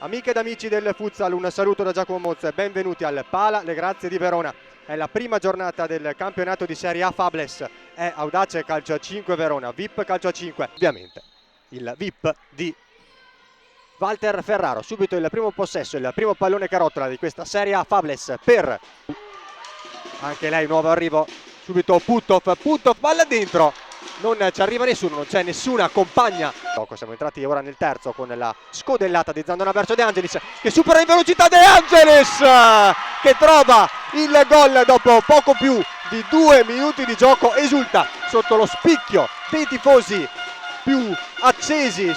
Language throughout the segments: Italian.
Amiche ed amici del futsal, un saluto da Giacomo Mozza e benvenuti al Pala Le Grazie di Verona. È la prima giornata del campionato di Serie A Fables, è Audace Calcio a 5 Verona, VIP Calcio a 5, ovviamente il VIP di Walter Ferraro. Subito il primo possesso, il primo pallone carottola di questa Serie A Fables per anche lei, nuovo arrivo, subito Puttov, palla dentro. Non ci arriva nessuno, non c'è nessuna compagna. Siamo entrati ora nel terzo con la scodellata di Zandona verso De Angelis, che supera in velocità De Angelis, che trova il gol dopo poco più di 2 minuti di gioco. Esulta sotto lo spicchio dei tifosi più accesi,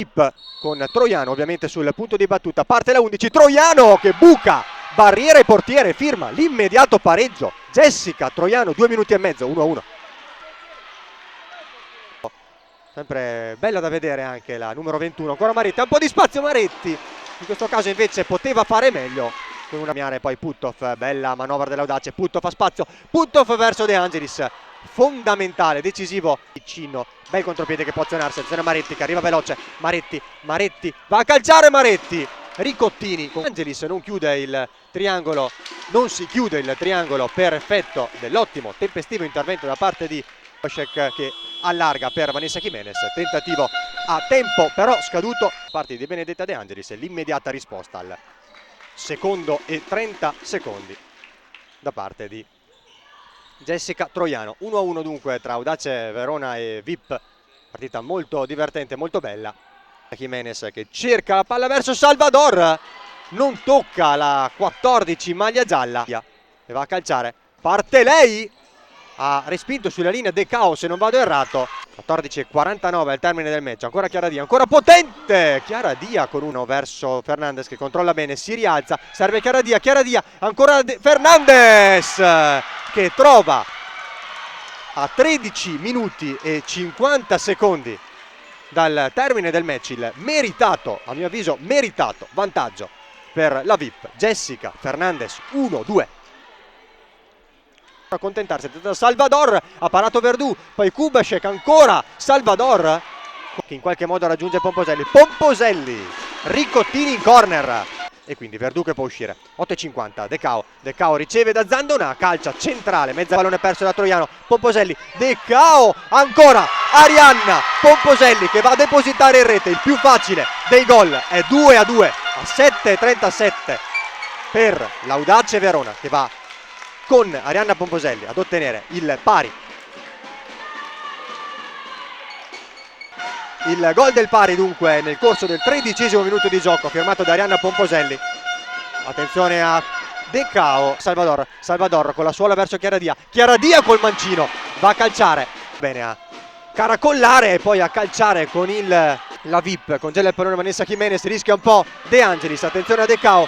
con Troiano ovviamente sul punto di battuta. Parte la 11, Troiano che buca barriera e portiere, firma l'immediato pareggio. Jessica Troiano, 2 minuti e mezzo, 1-1. Sempre bella da vedere anche la numero 21, ancora Maretti, ha un po' di spazio Maretti, in questo caso invece poteva fare meglio con una miare. Poi Puttov, bella manovra dell'Audace, Puttov fa spazio, Puttov verso De Angelis, fondamentale, decisivo, vicino, bel contropiede che può azionarsi, azione Maretti che arriva veloce, Maretti va a calciare Maretti, Ricottini, con Angelis non chiude il triangolo, non si chiude il triangolo per effetto dell'ottimo tempestivo intervento da parte di Koshek, che allarga per Vanessa Jimenez, tentativo a tempo però scaduto da parte di Benedetta De Angelis, l'immediata risposta al secondo e 30 secondi da parte di Jessica Troiano. 1-1 dunque tra Audace Verona e VIP, partita molto divertente, molto bella. Jimenez che cerca la palla verso Salvador, non tocca la 14 maglia gialla e va a calciare, parte lei, ha respinto sulla linea De Cao se non vado errato. 14:49 al termine del match, ancora Chiara Dia, ancora potente Chiara Dia con uno verso Fernandez che controlla bene, si rialza, serve Chiara Dia, ancora Fernandez che trova a 13 minuti e 50 secondi dal termine del match il meritato, a mio avviso meritato vantaggio per la VIP. Jessica Fernandez 1-2. Accontentarsi, Salvador, ha parato Verdù, poi Kubashek, ancora Salvador che in qualche modo raggiunge Pomposelli, Ricottini in corner e quindi Verdù che può uscire. 8:50, De Cao riceve da Zandona, calcia centrale, mezzo pallone perso da Troiano, Pomposelli, De Cao, ancora Arianna Pomposelli che va a depositare in rete, il più facile dei gol, è 2-2 a 7:37 per l'Audace Verona che va con Arianna Pomposelli ad ottenere il pari. Il gol del pari dunque nel corso del 13° minuto di gioco, firmato da Arianna Pomposelli. Attenzione a De Cao, Salvador con la suola verso Chiara Dia col mancino, va a calciare, bene a caracollare e poi a calciare con la VIP, congela il pallone Vanessa Jimenez, rischia un po' De Angelis, attenzione a De Cao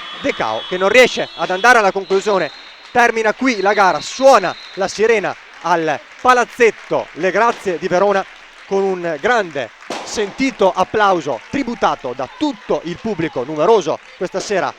che non riesce ad andare alla conclusione. Termina qui la gara, suona la sirena al palazzetto Le Grazie di Verona con un grande sentito applauso tributato da tutto il pubblico numeroso questa sera